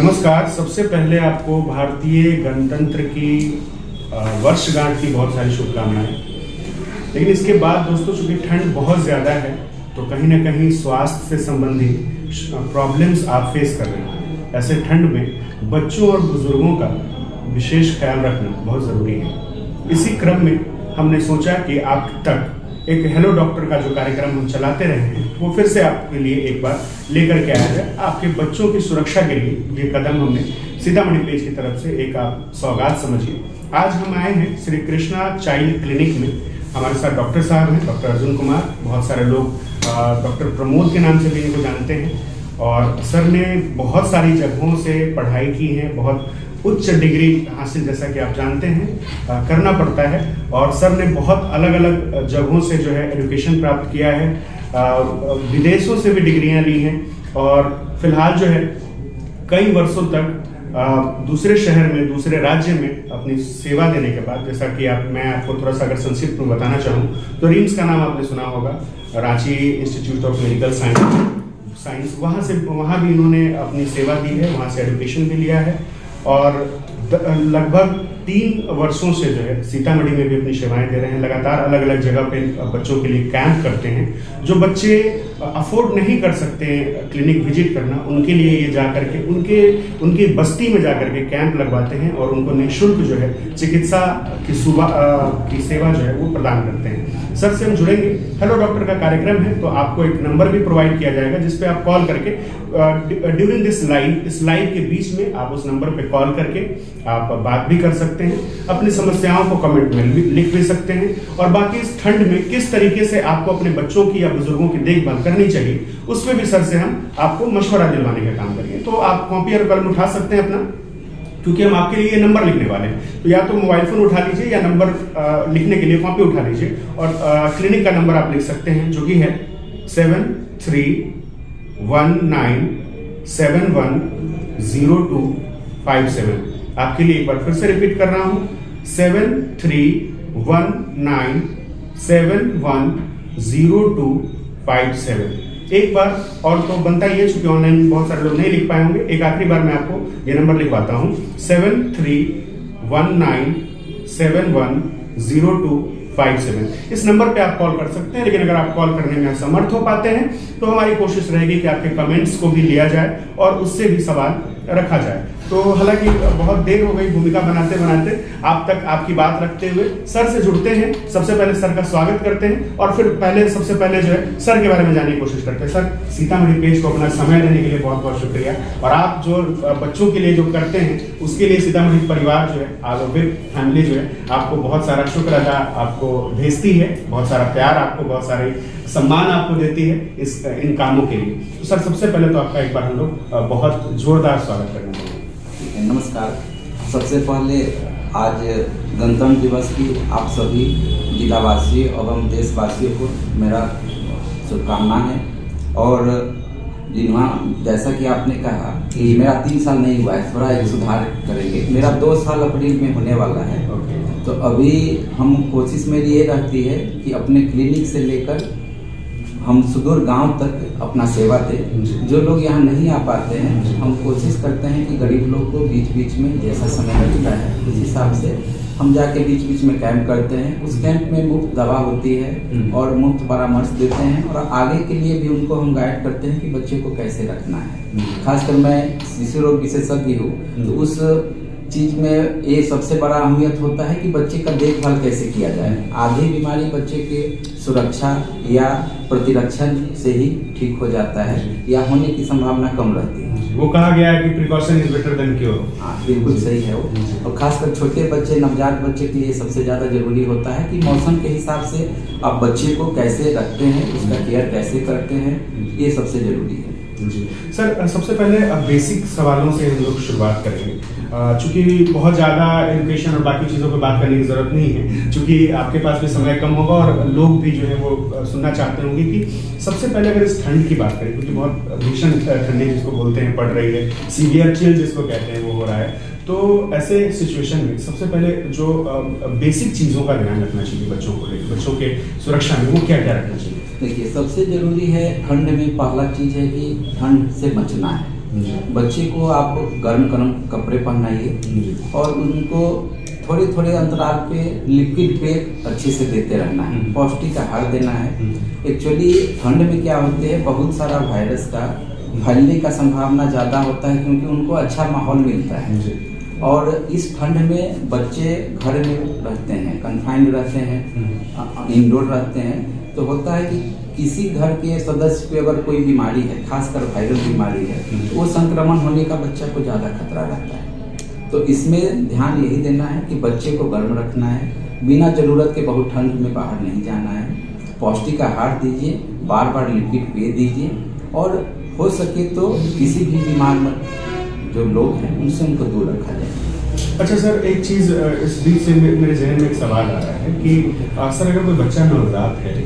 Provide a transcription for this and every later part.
नमस्कार। सबसे पहले आपको भारतीय गणतंत्र की वर्षगांठ की बहुत सारी शुभकामनाएं। लेकिन इसके बाद दोस्तों, चूंकि ठंड बहुत ज़्यादा है तो कहीं ना कहीं स्वास्थ्य से संबंधित प्रॉब्लम्स आप फेस कर रहे हैं। ऐसे ठंड में बच्चों और बुजुर्गों का विशेष ख्याल रखना बहुत ज़रूरी है। इसी क्रम में हमने सोचा कि आप तक एक हेलो डॉक्टर का जो कार्यक्रम हम चलाते रहे हैं वो फिर से आपके लिए एक बार लेकर के आया जाए। आपके बच्चों की सुरक्षा के लिए ये कदम हमने सीतामढ़ी पेज की तरफ से एक आप सौगात समझिए। आज हम आए हैं श्री कृष्णा चाइल्ड क्लिनिक में। हमारे साथ डॉक्टर साहब हैं, डॉक्टर अर्जुन कुमार। बहुत सारे लोग डॉक्टर प्रमोद के नाम से भी इनको जानते हैं और सर ने बहुत सारी जगहों से पढ़ाई की है, बहुत उच्च डिग्री हासिल, जैसा कि आप जानते हैं, करना पड़ता है। और सर ने बहुत अलग अलग जगहों से जो है एजुकेशन प्राप्त किया है, विदेशों से भी डिग्रियां ली हैं और फिलहाल जो है कई वर्षों तक दूसरे शहर में, दूसरे राज्य में अपनी सेवा देने के बाद, जैसा कि मैं आपको थोड़ा सा अगर संक्षिप्त में बताना चाहूँ तो रिम्स का नाम आपने सुना होगा, Ranchi institute of medical science, वहाँ भी इन्होंने अपनी सेवा दी है, वहाँ से एजुकेशन भी लिया है और लगभग 3 वर्षों से जो है सीतामढ़ी में भी अपनी सेवाएं दे रहे हैं। लगातार अलग अलग जगह पे बच्चों के लिए कैंप करते हैं। जो बच्चे अफोर्ड नहीं कर सकते क्लिनिक विजिट करना, उनके लिए ये जा करके उनकी बस्ती में जा करके कैंप लगवाते हैं और उनको निःशुल्क जो है चिकित्सा की सेवा जो है वो प्रदान करते हैं। सर से हम जुड़ेंगे। हेलो डॉक्टर का कार्यक्रम है तो आपको एक नंबर भी प्रोवाइड किया जाएगा जिस पे आप कॉल करके ड्यूरिंग इस लाइव के बीच में आप उस नंबर पे कॉल करके आप बात भी कर सकते हैं, अपनी समस्याओं को कमेंट में लिख भी सकते हैं और बाकी इस ठंड में किस तरीके से आपको अपने बच्चों की या बुजुर्गों की देखभाल करनी चाहिए उसमें भी सर से हम आपको मशवरा दिलवाने का काम करेंगे। तो आप कॉपी और कलम उठा सकते हैं अपना, क्योंकि हम आपके लिए नंबर लिखने वाले हैं। तो या तो मोबाइल फोन उठा लीजिए या नंबर लिखने के लिए कॉपी उठा लीजिए और क्लिनिक का नंबर आप लिख सकते हैं जो कि है 7319710257। आपके लिए एक बार फिर से रिपीट कर रहा हूं, 7319710257। एक बार और तो बनता ही है, चूंकि ऑनलाइन बहुत सारे लोग नहीं लिख पाए होंगे। एक आखिरी बार मैं आपको ये नंबर लिखवाता हूं, 7319710257। इस नंबर पे आप कॉल कर सकते हैं। लेकिन अगर आप कॉल करने में असमर्थ हो पाते हैं तो हमारी कोशिश रहेगी कि आपके कमेंट्स को भी लिया जाए और उससे भी सवाल रखा जाए। तो हालांकि बहुत देर हो गई भूमिका बनाते बनाते, आप तक आपकी बात रखते हुए सर से जुड़ते हैं। सबसे पहले सर का स्वागत करते हैं और फिर सबसे पहले जो है सर के बारे में जानने की कोशिश करते हैं। सर, सीतामढ़ी पेज को अपना समय देने के लिए बहुत बहुत शुक्रिया। और आप जो बच्चों के लिए जो करते हैं उसके लिए सीतामढ़ी परिवार जो है, आलोवित फैमिली जो है, आपको बहुत सारा शुक्र अदा आपको भेजती है, बहुत सारा प्यार आपको, बहुत सारे सम्मान आपको देती है इन कामों के लिए। तो सर, सबसे पहले तो आपका एक बार हम लोग बहुत जोरदार स्वागत करना चाहेंगे। नमस्कार। सबसे पहले आज गणतंत्र दिवस की आप सभी जिलावासी एवं देशवासियों को मेरा शुभकामना है। और जैसा कि आपने कहा कि मेरा 3 साल नहीं हुआ है, थोड़ा एक सुधार करेंगे। मेरा 2 साल अप्रैल में होने वाला है। तो अभी हम कोशिश मेरी ये रहती है कि अपने क्लिनिक से लेकर हम सुदूर गांव तक अपना सेवा दें। जो लोग यहाँ नहीं आ पाते हैं, हम कोशिश करते हैं कि गरीब लोग को बीच बीच में जैसा समय लगता है उस हिसाब से हम जाके बीच बीच में कैंप करते हैं। उस कैंप में मुफ्त दवा होती है और मुफ्त परामर्श देते हैं और आगे के लिए भी उनको हम गाइड करते हैं कि बच्चे को कैसे रखना है। खासकर मैं शिशु रोग विशेषज्ञ हूँ, तो उस चीज में ये सबसे बड़ा अहमियत होता है कि बच्चे का देखभाल कैसे किया जाए। आधी बीमारी बच्चे के सुरक्षा या प्रतिरक्षण से ही ठीक हो जाता है या होने की संभावना कम रहती है। वो कहा गया है कि precaution is better than cure. हाँ, बिल्कुल सही है वो। और खासकर छोटे बच्चे, नवजात बच्चे के लिए सबसे ज्यादा जरूरी होता है कि मौसम के हिसाब से आप बच्चे को कैसे रखते हैं, उसका केयर कैसे करते हैं, ये सबसे जरूरी है। जी सर, सबसे पहले बेसिक सवालों से हम लोग शुरुआत करेंगे। चूंकि बहुत ज़्यादा एजुकेशन और बाकी चीज़ों पर बात करने की ज़रूरत नहीं है, चूंकि आपके पास भी समय कम होगा और लोग भी जो है वो सुनना चाहते होंगे कि सबसे पहले अगर इस ठंड की बात करें, क्योंकि बहुत भीषण ठंडी जिसको बोलते हैं पड़ रही है, सीवियर चिल जिसको कहते हैं वो हो रहा है, तो ऐसे सिचुएशन में सबसे पहले जो बेसिक चीज़ों का ध्यान रखना चाहिए बच्चों को लेकर, बच्चों के सुरक्षा में, वो क्या क्या रखना चाहिए? देखिए, सबसे जरूरी है ठंड में, पहला चीज़ है कि ठंड से बचना है। बच्चे को आप गर्म गर्म कपड़े पहनाइए और उनको थोड़े थोड़े अंतराल पे लिक्विड पे अच्छे से देते रहना है, पौष्टिक आहार देना है। एक्चुअली ठंड में क्या होते हैं, बहुत सारा वायरस का फैलने का संभावना ज़्यादा होता है क्योंकि उनको अच्छा माहौल मिलता है। और इस ठंड में बच्चे घर में रहते हैं, कन्फाइंड रहते हैं, इंडोर रहते हैं, तो होता है कि किसी घर के सदस्य को अगर कोई बीमारी है, खासकर वायरल बीमारी है, तो वो संक्रमण होने का बच्चा को ज़्यादा खतरा रहता है। तो इसमें ध्यान यही देना है कि बच्चे को गर्म रखना है, बिना ज़रूरत के बहुत ठंड में बाहर नहीं जाना है, पौष्टिक आहार दीजिए, बार बार लिक्विड पेय दीजिए और हो सके तो किसी भी बीमार जो लोग हैं उनसे उनको दूर रखा जाए। अच्छा सर, एक चीज़ इस बीच से मेरे जहन में एक सवाल आ रहा है कि सर अगर कोई बच्चा नवजात है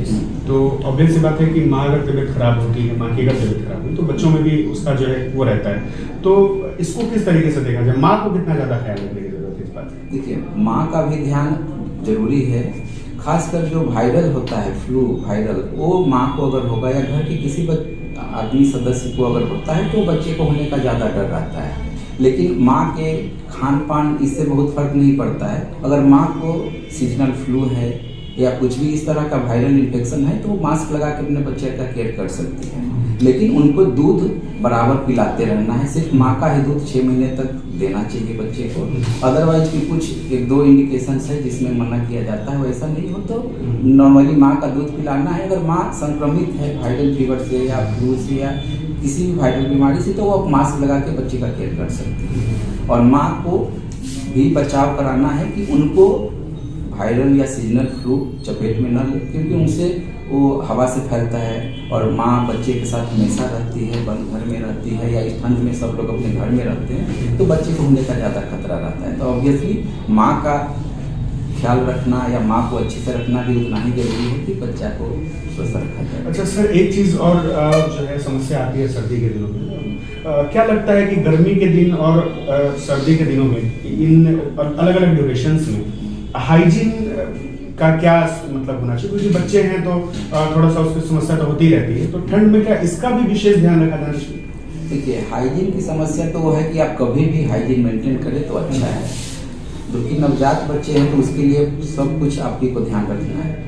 तो ऑब्वियस सी बात है कि माँ अगर तबीयत खराब होती है, माँ की अगर तबीयत खराब हुई तो बच्चों में भी उसका जो है वो रहता है, तो इसको किस तरीके से देखा जाए, माँ को कितना ज़्यादा ख्याल रखने की जरूरत है इस बात की? देखिए, माँ का भी ध्यान जरूरी है, खासकर जो वायरल होता है, फ्लू वायरल, वो माँ को अगर होगा या घर के किसी आदमी सदस्य को अगर होता है तो बच्चे को होने का ज़्यादा डर रहता है। लेकिन माँ के खान पान इससे बहुत फर्क नहीं पड़ता है। अगर माँ को सीजनल फ्लू है या कुछ भी इस तरह का वायरल इन्फेक्शन है तो वो मास्क लगा के अपने बच्चे का केयर कर सकती है, लेकिन उनको दूध बराबर पिलाते रहना है। सिर्फ माँ का ही दूध 6 महीने तक देना चाहिए बच्चे को। अदरवाइज भी कुछ 1-2 इंडिकेशंस है जिसमें मना किया जाता है, वैसा नहीं हो तो नॉर्मली माँ का दूध पिलाना है। अगर माँ संक्रमित है वायरल फीवर से या फ्लू से या किसी भी वायरल बीमारी से तो वो मास्क लगा के बच्चे का केयर कर सकती है। और माँ को भी बचाव कराना है कि उनको वायरल या सीजनल फ्लू चपेट में न ले, क्योंकि उनसे वो हवा से फैलता है और माँ बच्चे के साथ हमेशा रहती है, बंद घर में रहती है या इस ठंड में सब लोग अपने घर में रहते हैं, तो बच्चे को होने का ज़्यादा खतरा रहता है। तो ऑब्वियसली माँ का ख्याल रखना या माँ को अच्छे से रखना भी उतना ही जरूरी है कि बच्चा को स्वस्थ रखा जाए। अच्छा सर, एक चीज़ और जो है समस्या आती है सर्दी के दिनों में, क्या लगता है कि गर्मी के दिन और सर्दी के दिनों में इन अलग अलग ड्यूरेशंस में हाइजीन का क्या मतलब होना चाहिए, क्योंकि बच्चे हैं तो थोड़ा सा उसकी समस्या तो होती रहती है, तो ठंड में क्या इसका भी विशेष ध्यान रखा जाना चाहिए? देखिए, हाइजीन की समस्या तो वो है कि आप कभी भी हाइजीन मेंटेन करें तो अच्छा है। क्योंकि नवजात बच्चे हैं तो उसके लिए सब कुछ आपकी को ध्यान रखना है।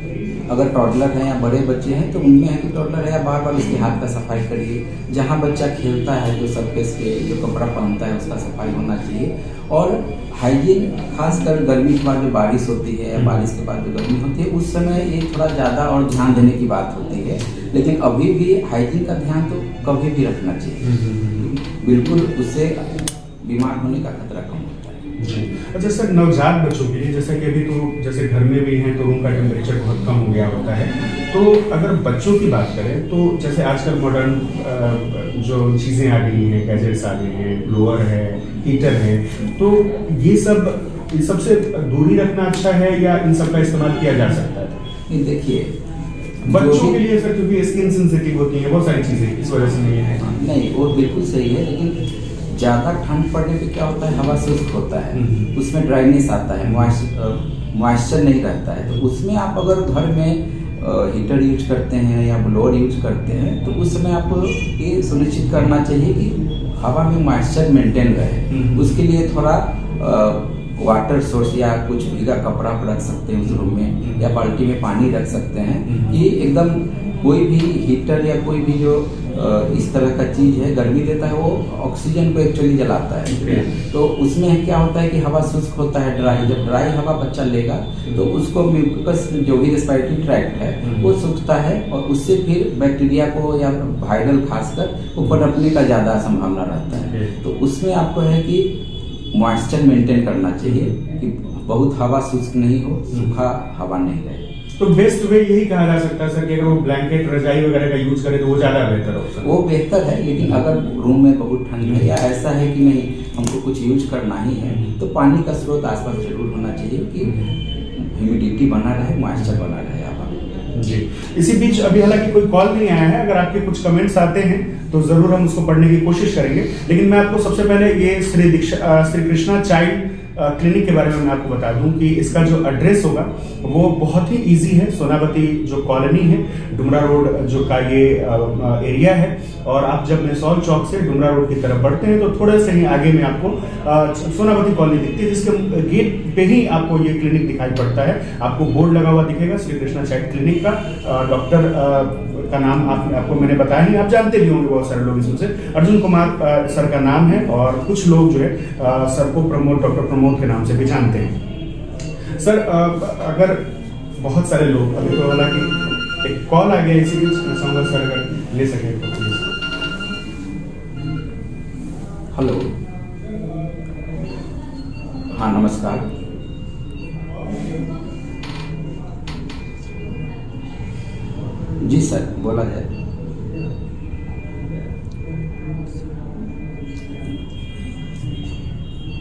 अगर टॉडलर है या बड़े बच्चे हैं तो उनमें है कि टॉडलर है या बार बार उसके हाथ का सफाई करिए। जहाँ बच्चा खेलता है, जो सरफेस पे जो कपड़ा पहनता है उसका सफाई होना चाहिए। और हाइजीन खासकर गर्मी के बाद जो बारिश होती है या बारिश के बाद जो गर्मी होती है उस समय ये थोड़ा ज़्यादा और ध्यान देने की बात होती है। लेकिन अभी भी हाइजीन का ध्यान तो कभी भी रखना चाहिए, बिल्कुल उससे बीमार होने का खतरा कम होता है। अच्छा सर, नवजात बच्चों के लिए जैसा कि अभी तो जैसे घर में भी हैं तो रूम का टेम्परेचर बहुत कम हो गया होता है, तो अगर बच्चों की बात करें तो जैसे आजकल मॉडर्न जो चीज़ें आ गई हैं, गैजेट्स आ गए हैं, ब्लोअर है, हीटर है, तो ये सबसे दूरी रखना अच्छा है या इन सब का इस्तेमाल किया जा सकता है? नहीं, देखिए बच्चों के लिए सर, क्योंकि स्किन सेंसिटिव होती है, बहुत सारी चीज़ें इस वजह से नहीं है। नहीं, वो बिल्कुल सही है, लेकिन ज़्यादा ठंड पड़ने पे क्या होता है, हवा शुष्क होता है, उसमें ड्राइनेस आता है, मॉइस्चर नहीं रहता है। तो उसमें आप अगर घर में हीटर यूज करते हैं या ब्लोअर यूज करते हैं तो उस समय आपको ये सुनिश्चित करना चाहिए कि हवा में मॉइस्चर मेंटेन रहे। उसके लिए थोड़ा वाटर सोर्स या कुछ भीगा कपड़ा रख सकते हैं उस रूम में, या बाल्टी में पानी रख सकते हैं कि एकदम कोई भी हीटर या कोई भी जो इस तरह का चीज़ है गर्मी देता है, वो ऑक्सीजन को एक्चुअली जलाता है। तो उसमें क्या होता है कि हवा शुष्क होता है, ड्राई, जब ड्राई हवा बच्चा लेगा तो उसको म्यूकस जो भी रेस्पिरेटरी ट्रैक्ट है वो सूखता है और उससे फिर बैक्टीरिया को या वायरल खासकर वो पनपने का ज़्यादा संभावना रहता है। तो उसमें आपको है कि मॉइस्चर मेंटेन करना चाहिए कि बहुत हवा शुष्क नहीं हो, सूखा हवा नहीं रहे। तो बेस्ट वे यही कहा जा सकता है सर कि अगर वो ब्लैंकेट रजाई वगैरह का यूज करे तो वो ज़्यादा बेहतर ऑप्शन, वो बेहतर है। लेकिन अगर रूम में बहुत ठंड है या ऐसा है कि नहीं हमको कुछ यूज करना ही है तो पानी का स्रोत आसपास जरूर होना चाहिए कि ह्यूमिडिटी बना रहे, मॉइस्चर बना रहे हवा में। जी, इसी बीच अभी हालांकि कोई कॉल नहीं आया है, अगर आपके कुछ कमेंट्स आते हैं तो ज़रूर हम उसको पढ़ने की कोशिश करेंगे। लेकिन मैं आपको सबसे पहले ये श्री कृष्णा चाइल्ड क्लिनिक के बारे में मैं आपको बता दूं कि इसका जो एड्रेस होगा वो बहुत ही इजी है। सोनावती जो कॉलोनी है, डुमरा रोड जो का ये एरिया है, और आप जब मेसौल चौक से डुमरा रोड की तरफ बढ़ते हैं तो थोड़ा सा ही आगे में आपको सोनावती कॉलोनी दिखती है, जिसके गेट पे ही आपको ये क्लिनिक दिखाई पड़ता है। आपको बोर्ड लगा हुआ दिखेगा श्री कृष्णा चाइल्ड क्लिनिक का। डॉक्टर का नाम आपको मैंने बताया नहीं, आप जानते भी होंगे बहुत सारे लोग इसमें से। अर्जुन कुमार सर का नाम है, और कुछ लोग जो है सर को डॉक्टर प्रमोद के नाम से भी जानते हैं। सर अगर बहुत सारे लोग अभी तो हालांकि एक कॉल आ गया, इसी बीच मैं चाहूँगा सर अगर ले सकें तो प्लीज। हेलो, हाँ नमस्कार। जी सर, बोला जाए।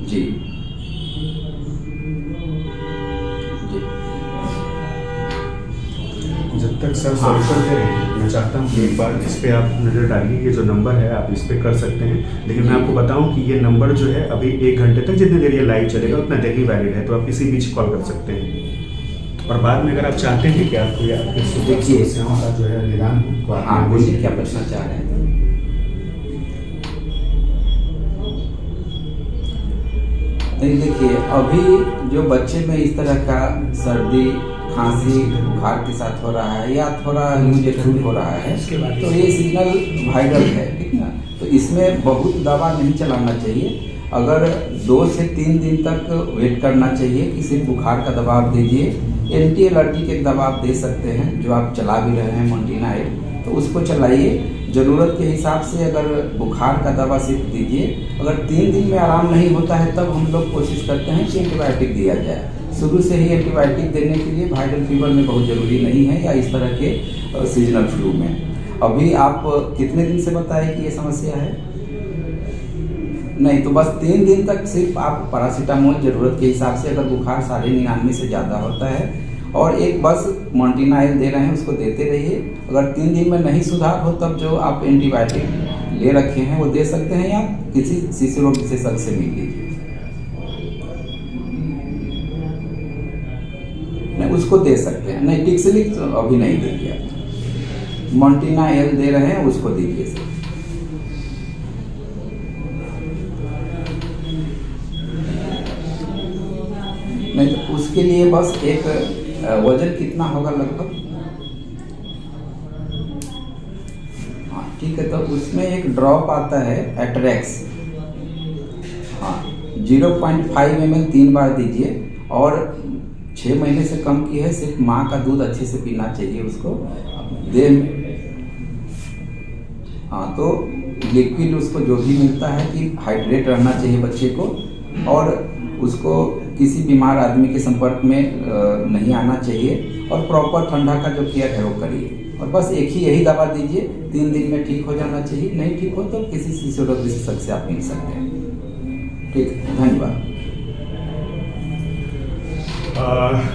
जी जी, जब तक सर सॉल्यूशन दे रहे हैं, मैं चाहता हूँ कि एक बार इस पे आप नज़र डालिए। ये जो नंबर है आप इस पे कर सकते हैं, लेकिन मैं आपको बताऊं कि ये नंबर जो है अभी 1 घंटे तक जितनी देर ये लाइव चलेगा उतना देर ही वैलिड है, तो आप किसी बीच कॉल कर सकते हैं। और बाद में अगर आप चाहते हैं कि आपको या आपके समस्याओं का जो है निदान हो तो आप हाँ बोलिए, क्या पूछना चाह रहे हैं? नहीं देखिए, अभी जो बच्चे में इस तरह का सर्दी, खांसी, बुखार के साथ हो रहा है या थोड़ा यूज एक्यूट हो रहा है, तो ये सिग्नल वायरल है, ठीक ना। तो इसमें बहुत दवा नहीं चलाना चाहिए। अगर 2 से 3 दिन तक वेट करना चाहिए कि सिर्फ बुखार का दवा आप दीजिए। एंटी एलर्जिक एक दवा आप दे सकते हैं जो आप चला भी रहे हैं, मॉन्टिनाइल, तो उसको चलाइए। ज़रूरत के हिसाब से अगर बुखार का दवा सिर्फ दीजिए। अगर 3 दिन में आराम नहीं होता है तब हम लोग कोशिश करते हैं कि एंटीबायोटिक दिया जाए। शुरू से ही एंटीबायोटिक देने के लिए वायरल फीवर में बहुत ज़रूरी नहीं है, या इस तरह के सीजनल फ्लू में। अभी आप कितने दिन से बताएं कि ये समस्या है? नहीं, तो बस 3 दिन तक सिर्फ आप पैरासीटामोल ज़रूरत के हिसाब से, अगर बुखार 99.5 से ज़्यादा होता है, और एक बस मॉन्टिनाइल दे रहे हैं उसको देते रहिए। अगर 3 दिन में नहीं सुधार हो तब जो आप एंटीबायोटिक ले रखे हैं वो दे सकते हैं, या किसी शिशु रोग विशेषज्ञ से मिल लीजिए। नहीं, उसको दे सकते हैं। नहीं, टिक्सलिक तो अभी नहीं दीजिए, मॉन्टिनाइल दे रहे हैं उसको दीजिए सर। नहीं, तो उसके लिए बस एक वजन कितना होगा लगभग? हाँ ठीक है, तो उसमें एक ड्रॉप आता है एट्रेक्स, हाँ 0.5 ml 3 बार दीजिए। और 6 महीने से कम की है, सिर्फ माँ का दूध अच्छे से पीना चाहिए उसको देर में। हाँ, तो लिक्विड उसको जो भी मिलता है कि हाइड्रेट रहना चाहिए बच्चे को, और उसको किसी बीमार आदमी के संपर्क में नहीं आना चाहिए, और प्रॉपर ठंडा का जो केयर है वो करिए। और बस एक ही यही दवा दीजिए, 3 दिन में ठीक हो जाना चाहिए। नहीं ठीक हो तो किसी शिशु रोग विशेषज्ञ से आप मिल सकते हैं। ठीक, धन्यवाद।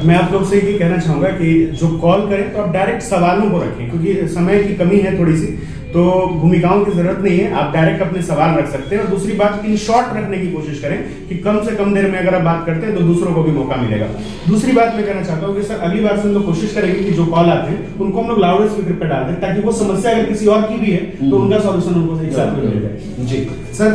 मैं आप लोग से ये कहना चाहूँगा कि जो कॉल करें तो आप डायरेक्ट सवालों को रखें, क्योंकि समय की कमी है थोड़ी सी, तो भूमिकाओं की जरूरत नहीं है। आप डायरेक्ट अपने सवाल रख सकते हैं। और दूसरी बात, इन शॉर्ट रखने की कोशिश करें कि कम से कम देर में अगर आप बात करते हैं तो दूसरों को भी मौका मिलेगा। दूसरी बात मैं कहना चाहता हूँ कि सर अगली बार से हम लोग कोशिश करेंगे कि जो कॉल आते हैं उनको हम लोग लाउड स्पीकर पे डाल दें, ताकि वो समस्या अगर किसी और की भी है तो उनका सॉल्यूशन उनको एक साथ में मिल जाए। जी सर,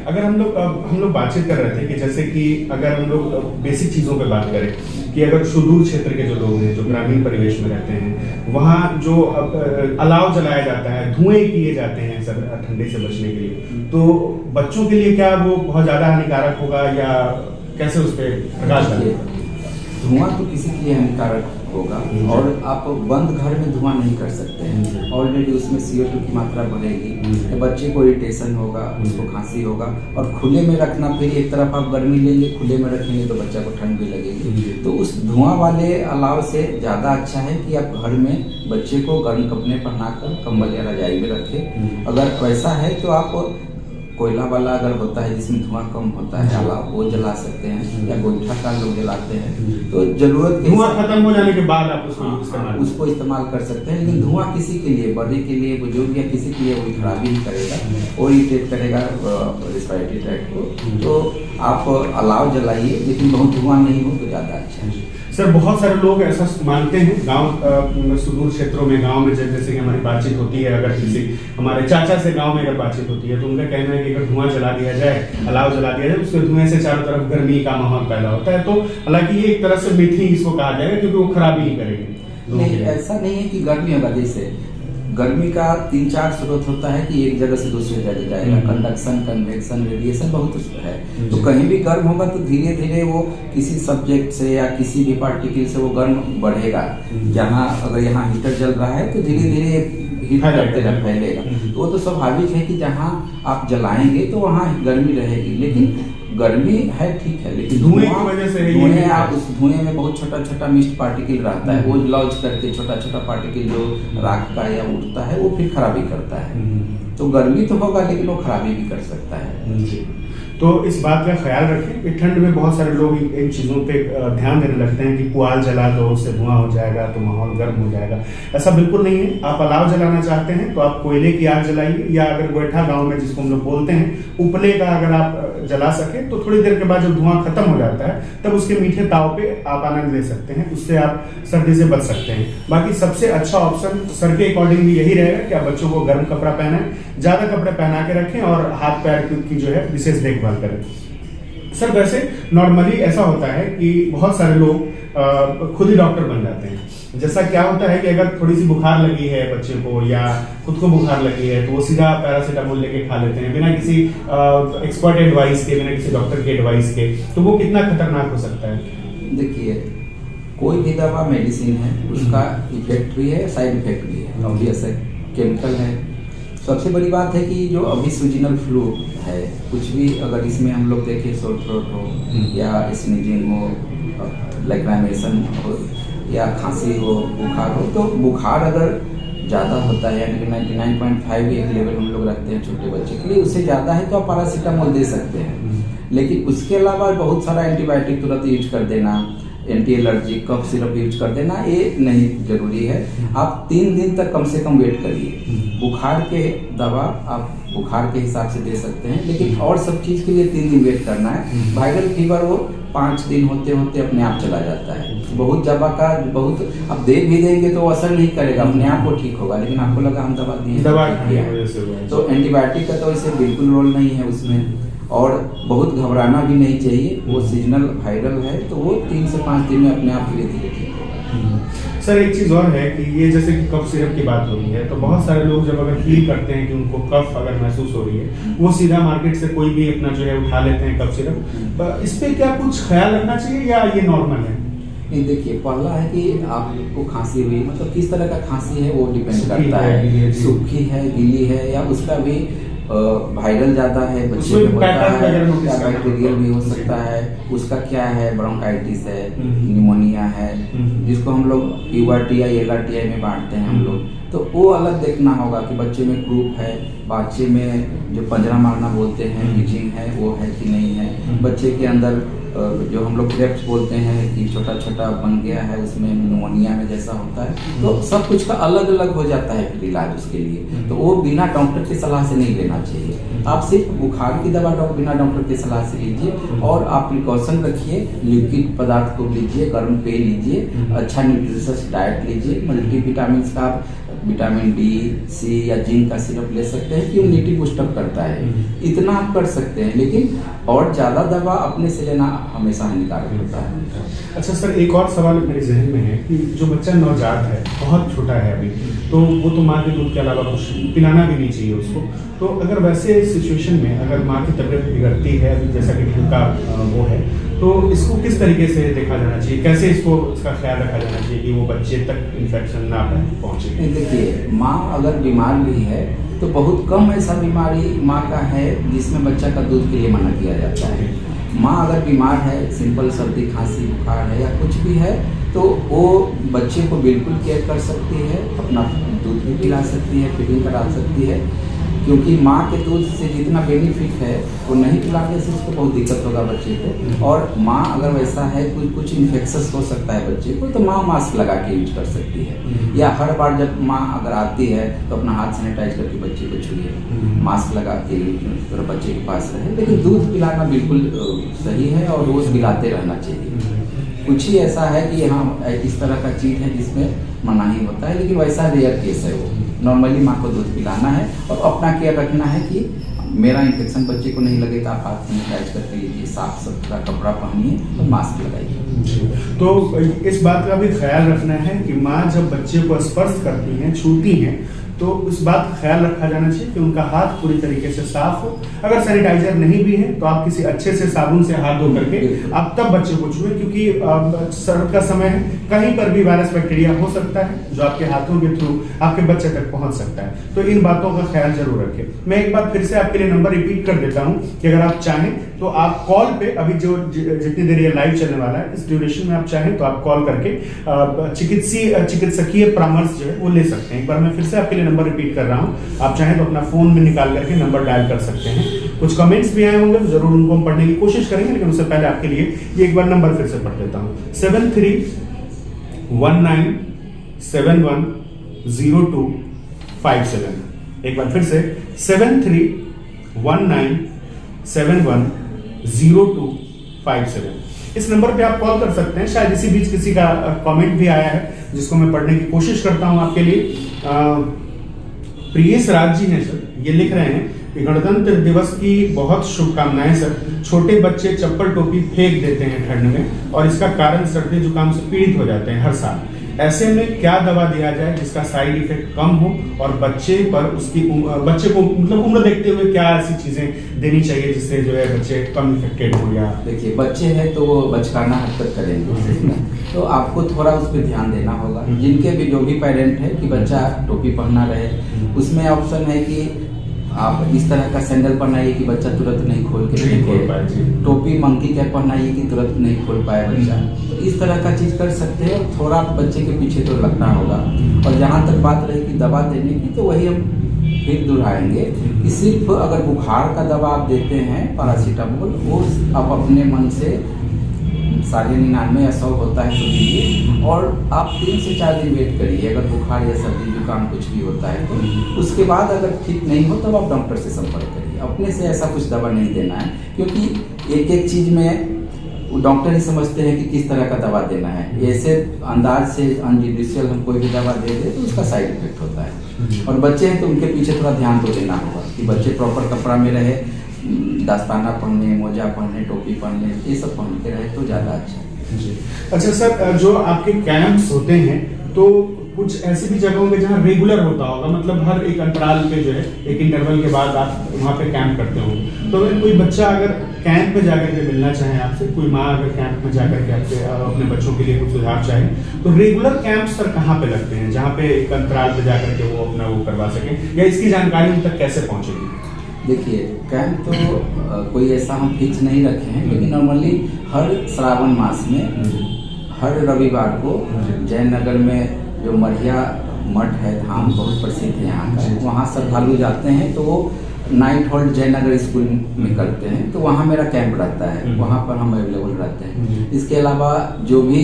अगर हम लोग बातचीत कर रहे थे कि जैसे कि अगर हम लोग बेसिक चीज़ों पे बात करें कि अगर सुदूर क्षेत्र के जो लोग हैं, जो ग्रामीण परिवेश में रहते हैं, वहाँ जो अलाव जलाया जाता है, धुएं किए जाते हैं सर ठंडे से बचने के लिए, तो बच्चों के लिए क्या वो बहुत ज़्यादा हानिकारक होगा, या कैसे उस पर प्रकाश डालें? धुआं तो किसी के लिए हानिकारक होगा, और आप बंद घर में धुआं नहीं कर सकते हैं। ऑलरेडी उसमें CO2 की मात्रा बढ़ेगी, तो बच्चे को इरिटेशन होगा, उसको खांसी होगा। और खुले में रखना, फिर एक तरफ आप गर्मी लेंगे, खुले में रखेंगे तो बच्चा को ठंड भी लगेगी। तो उस धुआं वाले अलाव से ज़्यादा अच्छा है कि आप घर में बच्चे को गर्म कपड़े पहनाकर कंबल या रजाई में रखें। अगर वैसा है तो आप कोयला वाला अगर होता है जिसमें धुआं कम होता है अलाव, वो जला सकते हैं, या गोईठा का लोग जलाते हैं। तो जरूरत के धुआं खत्म हो जाने के बाद आप उसको इस्तेमाल कर सकते हैं। लेकिन धुआं किसी के लिए, बड़े के लिए, बुजुर्ग या किसी के लिए वो खराबी नहीं करेगा और इरिटेट करेगा रेस्पिरेटरी ट्रैक्ट को। तो आप अलाव जलाइए, लेकिन बहुत धुआं नहीं हो तो ज़्यादा अच्छा है। सर बहुत सारे लोग ऐसा मानते हैं गांव सुदूर क्षेत्रों में, गांव में जैसे कि हमारी बातचीत होती है, अगर किसी हमारे चाचा से गांव में अगर बातचीत होती है तो उनका कहना है कि अगर धुआं जला दिया जाए, अलाव जला दिया जाए, उसके धुएं से चारों तरफ गर्मी का माहौल पैदा होता है। तो हालांकि ये एक तरह से मिथ ही इसको कहा जाएगा, क्योंकि वो खराबी नहीं करेगी। नहीं, ऐसा नहीं है कि गर्मी होगा। जैसे गर्मी का 3-4 स्रोत होता है कि एक जगह से दूसरी जगह जाएगा, कंडक्शन, कन्वेक्शन, रेडिएशन बहुत है। तो कहीं भी गर्म होगा तो धीरे धीरे वो किसी सब्जेक्ट से या किसी भी पार्टिकल से वो गर्म बढ़ेगा। जहाँ अगर यहाँ हीटर जल रहा है तो धीरे धीरे हीट करते रह फैलेगा। तो वो तो स्वाभाविक है कि जहाँ आप जलाएंगे तो वहाँ गर्मी रहेगी। लेकिन गर्मी है, ठीक है, लेकिन धुएं की वजह से धुएं, आप उस धुएं में बहुत छोटा छोटा मिस्ट पार्टिकल रहता है, वो लॉन्च करके छोटा छोटा पार्टिकल जो राख का या उड़ता है वो फिर खराबी करता है। तो गर्मी तो होगा लेकिन वो खराबी भी कर सकता है। तो इस बात का ख्याल रखें कि ठंड में बहुत सारे लोग इन चीज़ों पे ध्यान देने लगते हैं कि पुआल जला दो, उससे धुआं हो जाएगा तो माहौल गर्म हो जाएगा। ऐसा बिल्कुल नहीं है। आप अलाव जलाना चाहते हैं तो आप कोयले की आग जलाइए, या अगर गोईठा गांव में जिसको हम लोग बोलते हैं उपले का अगर आप जला सके तो थोड़ी देर के बाद जब धुआं खत्म हो जाता है तब उसके मीठे ताव पे आप आनंद ले सकते हैं। उससे आप सर्दी से बच सकते हैं। बाकी सबसे अच्छा ऑप्शन सर के अकॉर्डिंग भी यही रहेगा कि आप बच्चों को गर्म कपड़ा पहनाएं, ज़्यादा कपड़े पहना के रखें और हाथ पैर की जो है विशेष देखभाल करें। सर वैसे नॉर्मली ऐसा होता है कि बहुत सारे लोग खुद ही डॉक्टर बन जाते हैं। जैसा क्या होता है कि अगर थोड़ी सी बुखार लगी है बच्चे को या खुद को बुखार लगी है तो वो सीधा पैरासीटामोल लेके खा लेते हैं बिना किसी एक्सपर्ट एडवाइस के, बिना किसी डॉक्टर के एडवाइस के। तो वो कितना खतरनाक हो सकता है? देखिए, कोई भी दवा मेडिसिन है, उसका इफेक्ट भी है, साइड इफेक्ट भी है, ऑब्वियस है, केमिकल है। सबसे बड़ी बात है कि जो अभी सीजनल फ्लू है, कुछ भी अगर इसमें हम लोग देखें, सोर थ्रोट हो या स्नीजिंग हो, लाइक्रामेशन हो या खांसी हो, बुखार हो, तो बुखार अगर ज़्यादा होता है यानी कि 99.5 एक लेवल हम लोग रखते हैं छोटे बच्चे के लिए, उससे ज़्यादा है तो आप पैरासीटामोल दे सकते हैं। लेकिन उसके अलावा बहुत सारा एंटीबायोटिक तुरंत यूज कर देना, anti allergy cough syrup use कर देना, ये नहीं जरूरी है। आप 3 दिन तक कम से कम वेट करिए। बुखार के दवा आप बुखार के हिसाब से दे सकते हैं, लेकिन और सब चीज़ के लिए 3 दिन वेट करना है। वायरल फीवर वो 5 दिन होते होते अपने आप चला जाता है। बहुत दवा का बहुत आप दे भी देंगे तो असर नहीं करेगा, अपने आप वो ठीक होगा। लेकिन आपको लगा हम दवा दिए, तो एंटीबायोटिक का तो इसे बिल्कुल रोल नहीं है उसमें। और बहुत घबराना भी नहीं चाहिए, वो सीजनल वायरल है तो वो 3 से 5 दिन में अपने आप धीरे धीरे ठीक होगा। सर एक चीज़ और है कि ये जैसे कि कफ सिरप की बात हो रही है, तो बहुत सारे लोग जब अगर फील करते हैं कि उनको कफ अगर महसूस हो रही है, वो सीधा मार्केट से कोई भी अपना जो है उठा लेते हैं कफ सिरप। इस पे क्या कुछ ख्याल रखना चाहिए या ये नॉर्मल है? नहीं, देखिए, पहला है कि आपको खांसी हुई, मतलब किस तरह का खांसी है वो डिपेंड करता है। सूखी है, गीली है, या उसका भी वायरल ज़्यादा है, बच्चे में होता है, या बैक्टीरियल भी हो सकता है, उसका क्या है, ब्रोंकाइटिस है, निमोनिया है, जिसको हम लोग PURTI LRTI में बांटते हैं हम लोग। तो वो अलग देखना होगा कि बच्चे में क्रूप है, बच्चे में जो पंजरा मारना बोलते हैं, टीचिंग है, वो है कि नहीं है। बच्चे के अंदर जो हम लोग क्रेप्स बोलते हैं कि छोटा छोटा बन गया है, उसमें निमोनिया में जैसा होता है। तो सब कुछ का अलग अलग हो जाता है फिर इलाज उसके लिए। तो वो बिना डॉक्टर की सलाह से नहीं लेना चाहिए। आप सिर्फ बुखार की दवा बिना डॉक्टर की सलाह से लीजिए, और आप प्रिकॉशन रखिए, लिक्विड पदार्थ को लीजिए, गर्म पेय लीजिए, अच्छा न्यूट्रिशियस डाइट लीजिए, मल्टीविटामिन का आप विटामिन D, C या जिंक का सिरप ले सकते हैं कि इम्यूनिटी बूस्टअप करता है। इतना आप कर सकते हैं, लेकिन और ज़्यादा दवा अपने से लेना हमेशा हानिकारक होता है। अच्छा सर, एक और सवाल मेरे जहन में है कि जो बच्चा नवजात है, बहुत छोटा है अभी, तो वो तो माँ के दूध के अलावा कुछ पिलाना भी नहीं चाहिए उसको। तो अगर वैसे सिचुएशन में अगर माँ की तबीयत बिगड़ती है, अभी जैसा कि ठंड का वो है, तो इसको किस तरीके से देखा जाना चाहिए, कैसे इसका ख्याल रखा जाना चाहिए कि वो बच्चे तक इन्फेक्शन ना पहुँचे? देखिए, माँ अगर बीमार भी है तो बहुत कम ऐसा बीमारी माँ का है जिसमें बच्चा का दूध के लिए मना किया जाता है। माँ अगर बीमार है, सिंपल सर्दी खांसी बुखार है या कुछ भी है, तो वो बच्चे को बिल्कुल केयर कर सकती है, अपना दूध भी पिला सकती है, फीडिंग करा सकती है। क्योंकि माँ के दूध से जितना बेनिफिट है वो नहीं पिलाने से उसको बहुत दिक्कत होगा बच्चे को। और माँ अगर वैसा है कुछ इन्फेक्शन हो सकता है बच्चे को, तो माँ मास्क लगा के यूज कर सकती है। या हर बार जब माँ अगर आती है तो अपना हाथ सैनिटाइज करके बच्चे को छुए, मास्क लगा के तो बच्चे के पास रहे। लेकिन दूध पिलाना बिल्कुल सही है और रोज़ पिलाते रहना चाहिए। कुछ ही ऐसा है कि हाँ इस तरह का चीज़ है जिसमें मनाही होता है, लेकिन वैसा रेयर केस है। वो नॉर्मली माँ को दूध पिलाना है और अपना केयर रखना है कि मेरा इन्फेक्शन बच्चे को नहीं लगेगा। आप हाथ सैनिटाइज करके लीजिए, साफ सुथरा कपड़ा पहनिए और मास्क लगाइए। तो इस बात का भी ख्याल रखना है कि माँ जब बच्चे को स्पर्श करती हैं, छूती हैं, तो इस बात का ख्याल रखा जाना चाहिए कि उनका हाथ पूरी तरीके से साफ हो। अगर सैनिटाइजर नहीं भी है तो आप किसी अच्छे से साबुन से हाथ धो करके आप तब बच्चे को छुएं, क्योंकि सर्द का समय है, कहीं पर भी वायरस बैक्टीरिया हो सकता है जो आपके हाथों के थ्रू आपके बच्चे तक पहुंच सकता है। तो इन बातों का ख्याल जरूर रखें। मैं एक बार फिर से आपके लिए नंबर रिपीट कर देता हूं कि अगर आप चाहें तो आप कॉल पे, अभी जो जितनी देर ये लाइव चलने वाला है, इस ड्यूरेशन में आप चाहें तो आप कॉल करके चिकित्सकीय परामर्श जो है वो ले सकते हैं। एक बार मैं फिर से आपके लिए नंबर रिपीट कर रहा हूं, आप चाहें तो अपना फोन में निकाल करके नंबर डायल कर सकते हैं। कुछ कमेंट्स भी आए होंगे तो जरूर उनको हम पढ़ने की कोशिश करेंगे, लेकिन उससे पहले आपके लिए ये एक बार नंबर फिर से पढ़ देता हूं। 7319710257। एक बार फिर से 7319710257। इस नंबर पे आप कॉल कर सकते हैं। शायद इसी बीच किसी का कमेंट भी आया है जिसको मैं पढ़ने की कोशिश करता हूं आपके लिए। प्रियेश राज जी हैं सर, ये लिख रहे हैं कि गणतंत्र दिवस की बहुत शुभकामनाएं सर। छोटे बच्चे चप्पल टोपी फेंक देते हैं ठंड में और इसका कारण सर्दी जुकाम से पीड़ित हो जाते हैं हर साल। ऐसे में क्या दवा दिया जाए जिसका साइड इफेक्ट कम हो और बच्चे पर उसकी बच्चे को मतलब उम्र देखते हुए क्या ऐसी चीजें देनी चाहिए जिससे जो है बच्चे कम इफेक्टेड हो? या देखिए, बच्चे हैं तो वो बचकाना हरकत करेंगे, तो आपको थोड़ा उस पर ध्यान देना होगा। जिनके भी जो भी पेरेंट है कि बच्चा टोपी पहना रहे, उसमें ऑप्शन है कि आप इस तरह का सैंडल पहनाइए कि बच्चा तुरंत नहीं खोल के फेंके। टोपी मंकी कैप पहनाइए कि तुरंत नहीं खोल पाए बच्चा। तो इस तरह का चीज़ कर सकते हैं। थोड़ा बच्चे के पीछे तो लगना होगा। और जहाँ तक बात रही कि दवा देने की, तो वही हम फिर दोहराएंगे कि सिर्फ अगर बुखार का दवा आप देते हैं पैरासीटामोल, वो आप अपने मन से 99.5 या 100 होता है तो दीजिए। और आप 3 से 4 दिन वेट करिए। अगर बुखार या सर्दी जुकाम कुछ भी होता है तो उसके बाद अगर ठीक नहीं हो तब आप डॉक्टर से संपर्क करिए। अपने से ऐसा कुछ दवा नहीं देना है, क्योंकि एक एक चीज़ में डॉक्टर ही समझते हैं कि किस तरह का दवा देना है। ऐसे अंदाज से अनजुडिशियल हम कोई भी दवा दे दे तो उसका साइड इफेक्ट होता है। और बच्चे हैं तो उनके पीछे थोड़ा ध्यान तो देना होगा कि बच्चे प्रॉपर कपड़ा में रहे, दस्ताना पहने, मोजा पहने, टोपी पहने, ये सब पहन के रहे तो ज़्यादा अच्छा है। अच्छा सर, जो आपके कैंप्स होते हैं तो कुछ ऐसी भी जगह होंगे जहाँ रेगुलर होता होगा, मतलब हर एक अंतराल पे जो है एक इंटरवल के बाद आप वहाँ पे कैंप करते होंगे। तो अगर कोई बच्चा अगर कैंप पे जाकर के मिलना चाहे आपसे, कोई माँ अगर कैंप में जाकर के आपके अपने बच्चों के लिए कुछ सुझाव चाहे, तो रेगुलर कैंप सर कहाँ पे लगते हैं जहाँ पे एक अंतराल पे जाकर के वो अपना वो करवा सकें, या इसकी जानकारी उन तक कैसे पहुँचेगी? देखिए, कैंप तो कोई ऐसा हम फिक्स नहीं रखे हैं, लेकिन नॉर्मली हर श्रावण मास में हर रविवार को जयनगर में जो मढ़िया मठ है, धाम बहुत प्रसिद्ध है यहाँ का, वहाँ श्रद्धालु जाते हैं तो वो नाइट होल्ड जयनगर स्कूल में करते हैं। तो वहाँ मेरा कैंप रहता है, वहाँ पर हम अवेलेबल रहते हैं। इसके अलावा जो भी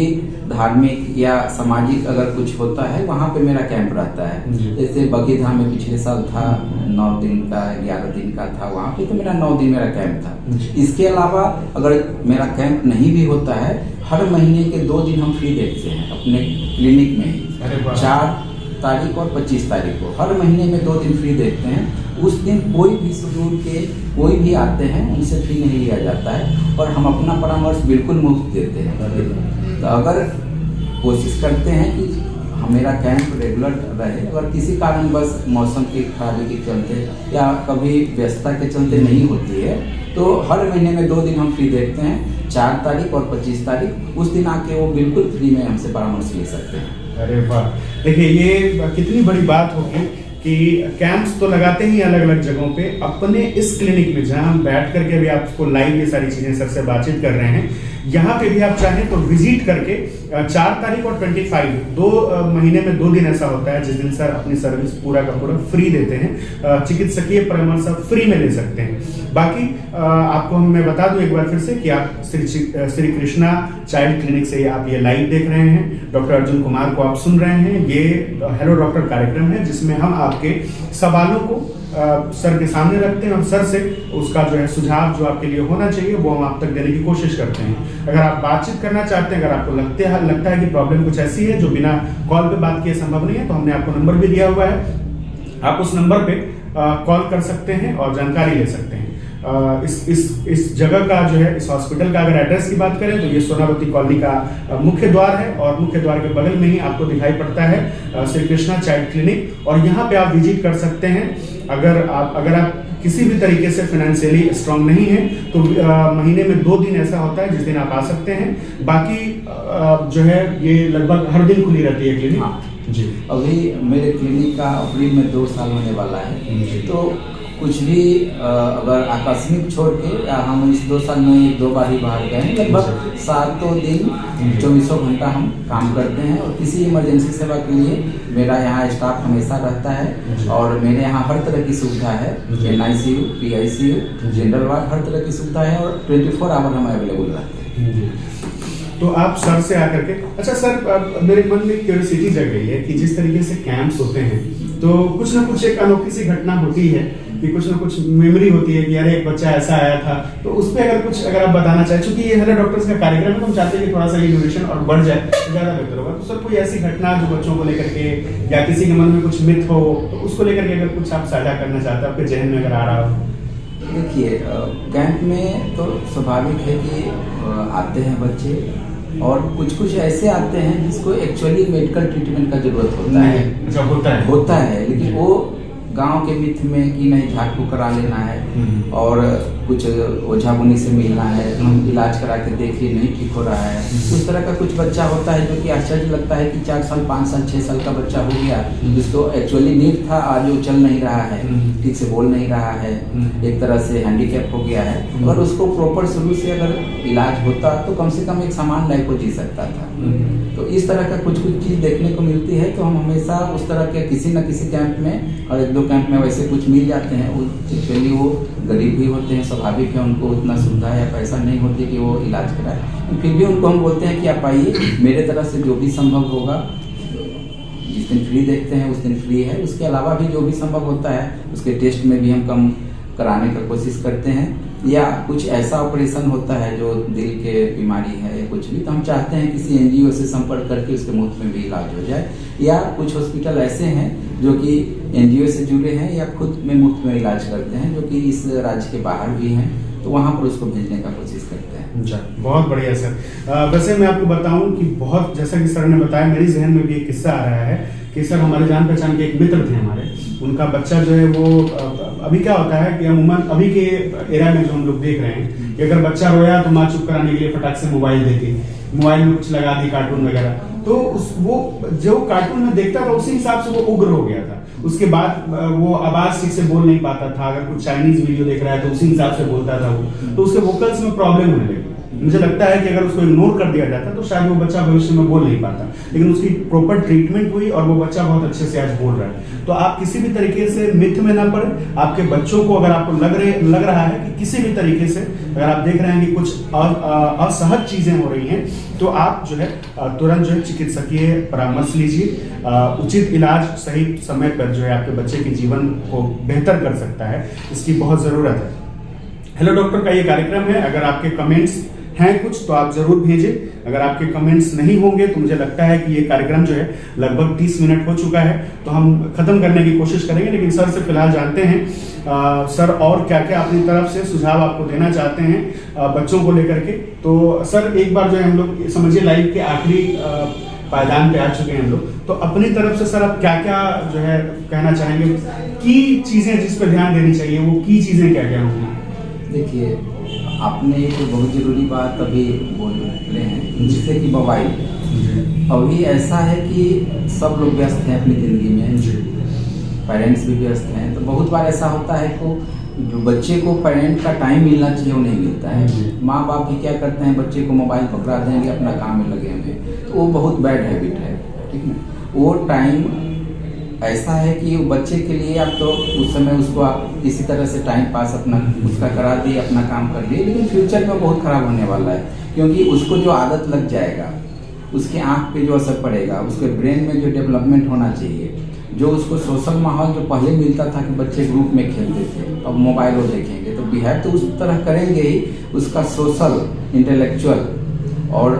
धार्मिक या सामाजिक अगर कुछ होता है वहाँ पे मेरा कैंप रहता है। जैसे बगी धाम में पिछले साल था 9 दिन का, 11 दिन का था, वहाँ पे तो मेरा 9 दिन मेरा कैंप था। इसके अलावा अगर मेरा कैंप नहीं भी होता है, हर महीने के 2 दिन हम फ्री देखते हैं अपने क्लिनिक में ही। 4 तारीख और 25 तारीख को हर महीने में 2 दिन फ्री देखते हैं। उस दिन कोई भी सुदूर के कोई भी आते हैं, उनसे फी नहीं लिया जाता है और हम अपना परामर्श बिल्कुल मुफ्त देते हैं। तो अगर कोशिश करते हैं कि मेरा कैंप रेगुलर रहे, अगर किसी कारण बस मौसम की खराबी के चलते या कभी व्यस्तता के चलते नहीं होती है, तो हर महीने में 2 दिन हम फ्री देखते हैं, 4 तारीख और 25 तारीख। उस दिन आके वो बिल्कुल फ्री में हमसे परामर्श ले सकते हैं। अरे वाह, देखिए ये कितनी बड़ी बात होगी कि कैंप्स तो लगाते ही अलग अलग जगहों पे, अपने इस क्लिनिक में जहां हम बैठ करके अभी आपको लाइव ये सारी चीजें सर से बातचीत कर रहे हैं, यहाँ पे भी आप चाहें तो विजिट करके 4 तारीख और 25 2 महीने में 2 दिन ऐसा होता है जिस दिन सर अपनी सर्विस पूरा का पूरा फ्री देते हैं, चिकित्सकीय परामर्श आप फ्री में ले सकते हैं। बाकी आपको मैं बता दूं एक बार फिर से कि आप श्री कृष्णा चाइल्ड क्लिनिक से आप ये लाइव देख रहे हैं। डॉक्टर अर्जुन कुमार को आप सुन रहे हैं। ये हेलो डॉक्टर कार्यक्रम है जिसमें हम आपके सवालों को सर के सामने रखते हैं और सर से उसका जो है सुझाव जो आपके लिए होना चाहिए वो हम आप तक देने की कोशिश करते हैं। अगर आप बातचीत करना चाहते हैं, अगर आपको लगता है कि प्रॉब्लम कुछ ऐसी है जो बिना कॉल पे बात किए संभव नहीं है, तो हमने आपको नंबर भी दिया हुआ है। आप उस नंबर पे कॉल कर सकते हैं और जानकारी ले सकते हैं। इस जगह का जो है, इस हॉस्पिटल का अगर एड्रेस की बात करें तो ये सोनावती कॉलोनी का मुख्य द्वार है और मुख्य द्वार के बगल में ही आपको दिखाई पड़ता है श्री कृष्णा चाइल्ड क्लिनिक, और यहाँ पे आप विजिट कर सकते हैं। अगर आप किसी भी तरीके से फाइनेंशियली स्ट्रांग नहीं है तो महीने में 2 दिन ऐसा होता है जिस दिन आप आ सकते हैं। बाकी जो है ये लगभग हर दिन खुली रहती है क्लिनिक। हाँ जी, अभी मेरे क्लिनिक का अप्रैल में 2 साल होने वाला है, तो कुछ भी अगर आकस्मिक छोड़ के हम इस 2 साल में 1-2 बार ही बाहर गए हैं। लगभग 7 दिन 24 घंटा हम काम करते हैं और किसी इमरजेंसी सेवा के लिए मेरा यहाँ स्टाफ हमेशा रहता है और मेरे यहाँ हर तरह की सुविधा है। NICU, PICU, जनरल वार्ड, हर तरह की सुविधा है और 24 आवर हम अवेलेबल रहते हैं। तो आप सर से आकर के, अच्छा सर मेरे मन में क्यूरियोसिटी जग गई है कि जिस तरीके से कैंप्स होते हैं तो कुछ ना कुछ एक अनोखी सी घटना होती है कि कुछ ना कुछ मेमोरी होती है कि अरे एक बच्चा ऐसा आया था, तो उस पर अगर आप बताना चाहें, क्योंकि ये हेलो डॉक्टर्स का कार्यक्रम है तो हम चाहते हैं कि थोड़ा सा ये ड्यूरेशन और बढ़ जाए तो ज़्यादा बेहतर होगा। तो सर कोई ऐसी घटना जो बच्चों को लेकर के या किसी के मन में कुछ मिथ हो तो उसको लेकर के अगर कुछ आप साझा करना चाहते हैं, आपके जहन में अगर आ रहा हो। देखिए, कैंप में तो स्वाभाविक है कि आते हैं बच्चे और कुछ ऐसे आते हैं जिसको एक्चुअली मेडिकल ट्रीटमेंट का जरूरत होता है। जब होता है लेकिन वो गांव के मिथ में कि नहीं झाड़ फूक करा लेना है और कुछ ओझा बुनी से मिलना है, हम इलाज करा के देखिए नहीं ठीक हो रहा है। उस तरह का कुछ बच्चा होता है जो कि आश्चर्य लगता है कि 4 साल 5 साल 6 साल का बच्चा हो गया जिसको एक्चुअली नीड था, आज वो चल नहीं रहा है, ठीक से बोल नहीं रहा है, एक तरह से हैंडीकैप हो गया है। अगर उसको प्रॉपर शुरू से अगर इलाज होता तो कम से कम एक सामान्य लाइफ को जी सकता था। तो इस तरह का कुछ चीज़ देखने को मिलती है। तो हम हमेशा उस तरह के किसी न किसी कैंप में और 1-2 कैंप में वैसे कुछ मिल जाते हैं। एक्चुअली वो गरीब भी होते हैं, स्वाभाविक है, उनको उतना सुविधा या पैसा नहीं होती कि वो इलाज कराए, फिर भी उनको हम बोलते हैं कि आप आइए, मेरे तरफ से जो भी संभव होगा, जिस दिन फ्री देखते हैं उस दिन फ्री है, उसके अलावा भी जो भी संभव होता है उसके टेस्ट में भी हम कम कराने का कोशिश करते हैं। या कुछ ऐसा ऑपरेशन होता है जो दिल के बीमारी है या कुछ भी, तो हम चाहते हैं किसी NGO से संपर्क करके उसके मुफ्त में भी इलाज हो जाए। या कुछ हॉस्पिटल ऐसे हैं जो कि NGO से जुड़े हैं या खुद में मुफ्त में इलाज करते हैं, जो कि इस राज्य के बाहर भी हैं, तो वहाँ पर उसको भेजने का कोशिश करते हैं। अच्छा, बहुत बढ़िया सर। वैसे मैं आपको बताऊं कि बहुत, जैसा कि सर ने बताया, मेरे जहन में भी एक किस्सा आ रहा है कि सर हमारे जान पहचान के एक मित्र थे हमारे, उनका बच्चा जो है वो अभी क्या होता है कि अमूमन अभी के एरा में जो हम लोग देख रहे हैं कि अगर बच्चा रोया तो माँ चुप कराने के लिए फटाक से मोबाइल देती, मोबाइल में कुछ लगा दी कार्टून वगैरह, तो वो जो कार्टून में देखता था उसी हिसाब से वो उग्र हो गया था। उसके बाद वो आवाज ठीक से बोल नहीं पाता था, अगर कुछ चाइनीज वीडियो देख रहा है तो उसी हिसाब से बोलता था वो, तो उसके वोकल्स में प्रॉब्लम होने लगी। मुझे लगता है कि अगर उसको इग्नोर कर दिया जाता तो शायद वो बच्चा भविष्य में बोल नहीं पाता, लेकिन उसकी प्रॉपर ट्रीटमेंट हुई और वो बच्चा बहुत अच्छे से आज बोल रहा है। तो आप किसी भी तरीके से मिथ में ना पड़े। आपके बच्चों को अगर आपको लग रहा है कि किसी भी तरीके से अगर आप देख रहे हैं कि कुछ असहज चीजें हो रही हैं, तो आप जो है तुरंत जो है चिकित्सकीय परामर्श लीजिए। उचित इलाज सही समय पर जो है आपके बच्चे के जीवन को बेहतर कर सकता है, इसकी बहुत जरूरत है। हेलो डॉक्टर का ये कार्यक्रम है। अगर आपके कमेंट्स हैं कुछ तो आप जरूर भेजें। अगर आपके कमेंट्स नहीं होंगे तो मुझे लगता है कि ये कार्यक्रम जो है लगभग 30 मिनट हो चुका है, तो हम खत्म करने की कोशिश करेंगे। लेकिन सर से फिलहाल जानते हैं सर और क्या क्या अपनी तरफ से सुझाव आपको देना चाहते हैं बच्चों को लेकर के। तो सर एक बार जो है हम लोग समझिए लाइव के आखिरी पायदान पे आ चुके हैं हम लोग, तो अपनी तरफ से सर आप क्या क्या जो है कहना चाहेंगे, की चीजें जिस पर ध्यान देनी चाहिए, वो की चीजें क्या क्या होंगी? देखिए, आपने एक बहुत ज़रूरी बात अभी बोल रहे हैं, जिससे कि मोबाइल अभी ऐसा है कि सब लोग व्यस्त हैं अपनी ज़िंदगी में, पेरेंट्स भी व्यस्त हैं। तो बहुत बार ऐसा होता है को जो बच्चे को पेरेंट का टाइम मिलना चाहिए वो नहीं मिलता है। माँ बाप भी क्या करते हैं, बच्चे को मोबाइल पकड़ा देंगे, अपना काम में लगे हुए, तो वो बहुत बैड हैबिट है, ठीक है। वो टाइम ऐसा है कि बच्चे के लिए आप तो उस समय उसको आप किसी तरह से टाइम पास अपना उसका करा दिए, अपना काम कर लिए, लेकिन फ्यूचर में बहुत ख़राब होने वाला है, क्योंकि उसको जो आदत लग जाएगा, उसके आँख पे जो असर पड़ेगा, उसके ब्रेन में जो डेवलपमेंट होना चाहिए, जो उसको सोशल माहौल जो पहले मिलता था कि बच्चे ग्रुप में खेलते थे, अब मोबाइल वो देखेंगे तो बिहेव तो उस तरह करेंगे ही, उसका सोशल, इंटेलेक्चुअल और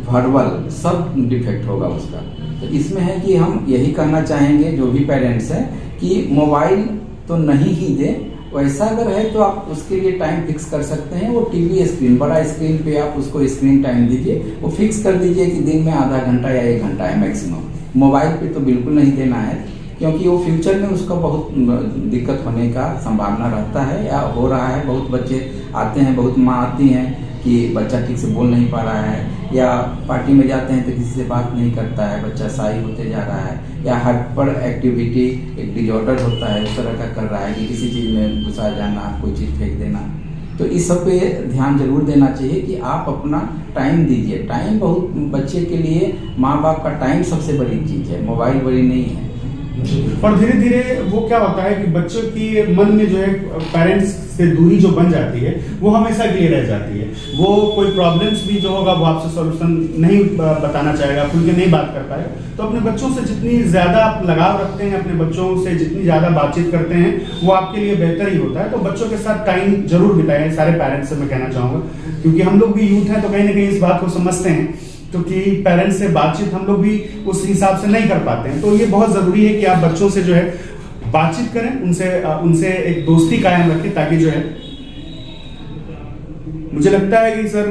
वर्बल सब डिफेक्ट होगा उसका। तो इसमें है कि हम यही कहना चाहेंगे जो भी पेरेंट्स हैं कि मोबाइल तो नहीं ही दें, वैसा अगर है तो आप उसके लिए टाइम फिक्स कर सकते हैं। वो टीवी स्क्रीन, बड़ा स्क्रीन पे आप उसको स्क्रीन टाइम दीजिए, वो फिक्स कर दीजिए कि दिन में आधा घंटा या 1 घंटा है मैक्सिमम। मोबाइल पे तो बिल्कुल नहीं देना है, क्योंकि वो फ्यूचर में उसका बहुत दिक्कत होने का संभावना रहता है या हो रहा है। बहुत बच्चे आते हैं, बहुत माँ आती हैं कि बच्चा ठीक से बोल नहीं पा रहा है, या पार्टी में जाते हैं तो किसी से बात नहीं करता है, बच्चा शाई होते जा रहा है, या हाइपर एक्टिविटी एक डिजॉर्डर होता है, उस तरह का कर रहा है कि किसी चीज़ में घुसा जाना, कोई चीज़ फेंक देना। तो इस सब पे ध्यान जरूर देना चाहिए कि आप अपना टाइम दीजिए। टाइम बहुत बच्चे के लिए, माँ बाप का टाइम सबसे बड़ी चीज़ है, मोबाइल बड़ी नहीं है। और धीरे धीरे वो क्या होता है कि बच्चों की मन में जो है पेरेंट्स से दूरी जो बन जाती है वो हमेशा के लिए रह जाती है। वो कोई प्रॉब्लम्स भी जो होगा वो आपसे सॉल्यूशन नहीं बताना चाहेगा, खुल के नहीं बात कर पाएगा। तो अपने बच्चों से जितनी ज़्यादा आप लगाव रखते हैं, अपने बच्चों से जितनी ज़्यादा बातचीत करते हैं, वो आपके लिए बेहतर ही होता है। तो बच्चों के साथ टाइम जरूर बिताएं, सारे पेरेंट्स से मैं कहना चाहूँगा, क्योंकि हम लोग भी यूथ हैं तो कहीं ना कहीं इस बात को समझते हैं, क्योंकि पेरेंट्स से बातचीत हम लोग भी उस हिसाब से नहीं कर पाते हैं। तो ये बहुत ज़रूरी है कि आप बच्चों से जो है बातचीत करें, उनसे एक दोस्ती कायम रखें, ताकि जो है, मुझे लगता है कि सर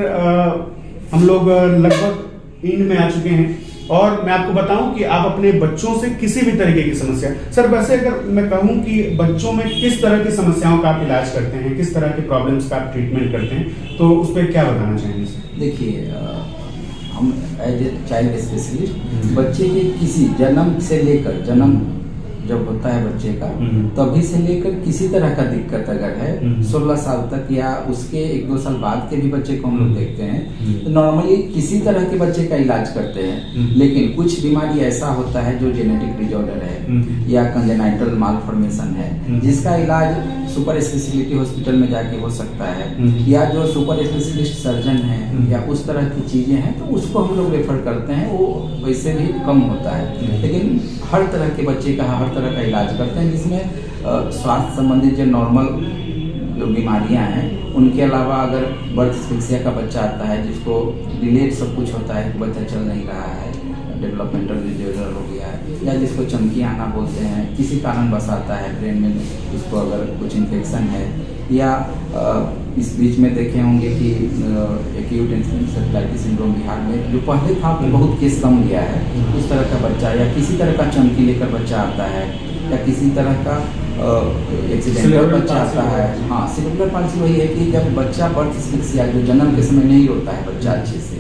हम लोग लगभग एंड में आ चुके हैं। और मैं आपको बताऊं कि आप अपने बच्चों से किसी भी तरीके की समस्या, सर वैसे अगर मैं कहूं कि बच्चों में किस तरह की समस्याओं का आप इलाज करते हैं, किस तरह के प्रॉब्लम्स का आप ट्रीटमेंट करते हैं, तो उस पर क्या बताना चाहेंगे सर? देखिए, हम एज ए चाइल्ड स्पेशलिस्ट बच्चे के किसी जन्म से लेकर, जन्म जब होता है बच्चे का, तभी से लेकर किसी तरह का दिक्कत अगर है 16 साल तक या उसके 1-2 साल बाद के भी बच्चे को हम लोग देखते हैं, तो नॉर्मली किसी तरह के बच्चे का इलाज करते हैं। लेकिन कुछ बीमारी ऐसा होता है जो जेनेटिक डिजॉर्डर है या कंजेनाइटल मालफॉर्मेशन है, जिसका इलाज सुपर स्पेशलिटी हॉस्पिटल में जाके हो सकता है, या जो सुपर स्पेशलिस्ट सर्जन है या उस तरह की चीजें हैं तो उसको हम लोग रेफर करते हैं, वो वैसे भी कम होता है। लेकिन हर तरह के बच्चे का हर तरह का इलाज करते हैं, जिसमें स्वास्थ्य संबंधित जो नॉर्मल जो बीमारियां हैं, उनके अलावा अगर बर्थ एस्फिक्सिया का बच्चा आता है जिसको डिलेड सब कुछ होता है, बच्चा चल नहीं रहा है, डेवलपमेंटल डिसऑर्डर हो गया है, या जिसको चमकी आना बोलते हैं, किसी कारण बस आता है ब्रेन में, उसको अगर कुछ इन्फेक्शन है, या इस बीच में देखे होंगे कि एक्यूट एन्सेफेलाइटिस सिंड्रोम बिहार में जो पहले था बहुत केस कम गया है, उस तरह का बच्चा, या किसी तरह का चमकी लेकर बच्चा आता है, या किसी तरह का एक्सीडेंटल बच्चा आता है। हाँ, सेरेब्रल पाल्सी वही है कि जब बच्चा बर्थ एस्फिक्सिया जो जन्म के समय नहीं होता है बच्चा अच्छे से,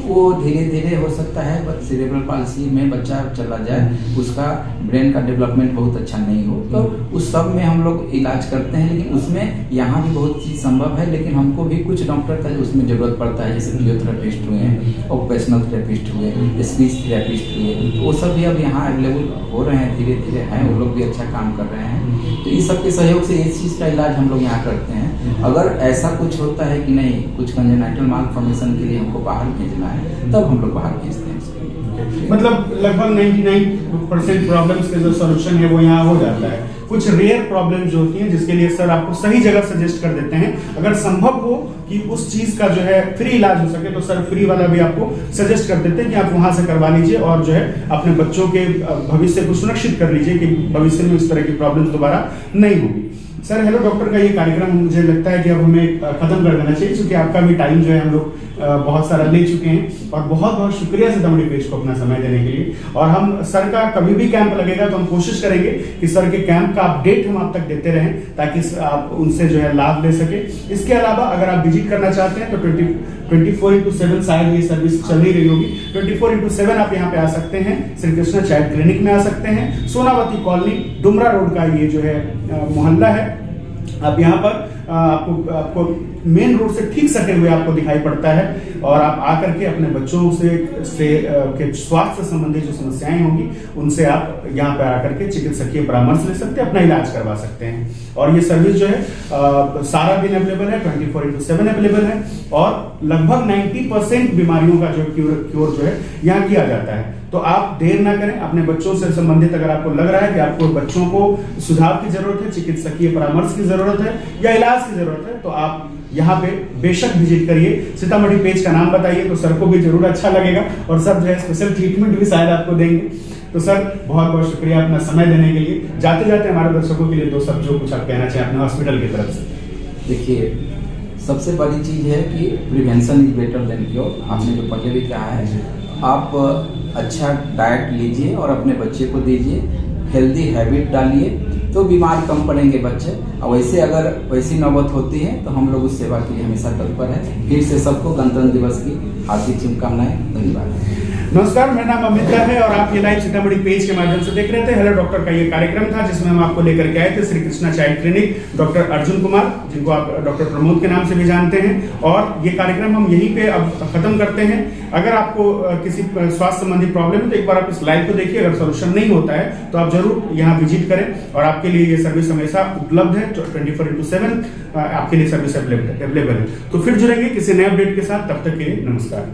वो धीरे धीरे हो सकता है सेरेब्रल पाल्सी में बच्चा चला जाए, उसका ब्रेन का डेवलपमेंट बहुत अच्छा नहीं हो, तो उस सब में हम लोग इलाज करते हैं। लेकिन उसमें यहाँ भी बहुत चीज़ संभव है, लेकिन हमको भी कुछ डॉक्टर का उसमें ज़रूरत पड़ता है, जैसे फिजियोथेरेपिस्ट हुए हैं, ऑक्यूपेशनल थेरेपिस्ट हुए, स्पीच थेरेपिस्ट हुए, तो वो सब भी अब यहाँ अवेलेबल हो रहे हैं, धीरे धीरे हैं, वो लोग भी अच्छा काम कर रहे हैं। तो इस सब के सहयोग से इस चीज़ का इलाज हम लोग यहाँ करते हैं। अगर ऐसा कुछ होता है कि नहीं, कुछ कंजेनाइटल मालफॉर्मेशन के लिए हमको बाहर भेजना है, तब हम लोग बाहर भेजते हैं उसको। मतलब लगभग 99% प्रॉब्लम्स के जो सॉल्यूशन है वो यहाँ हो जाता है। कुछ रेयर प्रॉब्लम जो होती हैं जिसके लिए सर आपको सही जगह सजेस्ट कर देते हैं। अगर संभव हो कि उस चीज का जो है फ्री इलाज हो सके तो सर फ्री वाला भी आपको सजेस्ट कर देते हैं कि आप वहां से करवा लीजिए और जो है अपने बच्चों के भविष्य को सुरक्षित कर लीजिए कि भविष्य में इस तरह की प्रॉब्लम दोबारा नहीं होगी। सर हेलो डॉक्टर का ये कार्यक्रम मुझे लगता है कि अब हमें खत्म कर देना चाहिए, क्योंकि आपका भी टाइम जो है हम लोग बहुत सारा ले चुके हैं। और बहुत बहुत शुक्रिया सीतामढ़ी पेज को अपना समय देने के लिए। और हम सर का कभी भी कैंप लगेगा तो हम कोशिश करेंगे कि सर के कैंप का अपडेट हम आप तक देते रहें, ताकि आप उनसे जो है लाभ ले सके। इसके अलावा अगर आप विजिट करना चाहते हैं तो 24/7 शायद ये सर्विस चल ही रही होगी। 24/7 आप यहाँ पे आ सकते हैं, श्री कृष्णा चाइल्ड क्लिनिक में आ सकते हैं। सोनावती कॉलोनी, डुमरा रोड का ये जो है मोहल्ला है, आप यहाँ पर आपको मेन रोड से ठीक सटे हुए आपको दिखाई पड़ता है, और आप आकर के अपने बच्चों से के स्वास्थ्य से संबंधित जो समस्याएं होंगी उनसे आप यहाँ पर आकर के चिकित्सकीय परामर्श ले सकते हैं, अपना इलाज करवा सकते हैं। और ये सर्विस जो है सारा दिन अवेलेबल है, 24/7 अवेलेबल है, और लगभग 90% बीमारियों का जो क्योर जो है यहाँ किया जाता है। तो आप देर ना करें, अपने बच्चों से संबंधित अगर आपको लग रहा है कि आपको बच्चों को सुझाव की जरूरत है, चिकित्सकीय परामर्श की जरूरत है या इलाज की जरूरत है, तो आप यहाँ पे बेशक विजिट करिए। सीतामढ़ी पेज का नाम बताइए तो सर को भी जरूर अच्छा लगेगा, और सर जो है स्पेशल ट्रीटमेंट भी शायद आपको देंगे। तो सर बहुत बहुत शुक्रिया अपना समय देने के लिए। जाते जाते हमारे दर्शकों के लिए दो शब्द जो कुछ आप कहना चाहें अपने हॉस्पिटल की तरफ से। देखिए, सबसे बड़ी चीज़ है कि prevention is better than cure. आपने जो पहले भी कहा है, आप अच्छा डाइट लीजिए और अपने बच्चे को दीजिए, हेल्दी हैबिट डालिए तो बीमार कम पड़ेंगे बच्चे। और वैसे अगर वैसी नौबत होती है तो हम लोग उस सेवा के लिए हमेशा तत्पर है। फिर से सबको गणतंत्र दिवस की हार्दिक शुभकामनाएं। धन्यवाद। नमस्कार, मेरा नाम अमित है और आप ये लाइव सीतामढ़ी पेज के माध्यम से देख रहे थे। हेलो डॉक्टर का ये कार्यक्रम था जिसमें हम आपको लेकर के आए थे Shri Krishna child clinic, doctor Arjun Kumar, जिनको आप डॉक्टर प्रमोद के नाम से भी जानते हैं। और ये कार्यक्रम हम यहीं पे अब खत्म करते हैं। अगर आपको किसी स्वास्थ्य संबंधी प्रॉब्लम है तो एक बार आप इस लाइव को देखिए। अगर सोल्यूशन नहीं होता है तो आप जरूर यहाँ विजिट करें, और आपके लिए ये सर्विस हमेशा उपलब्ध है। 24/7 आपके लिए सर्विस अवेलेबल है। तो फिर जुड़ेंगे किसी नए अपडेट के साथ, तब तक के लिए नमस्कार।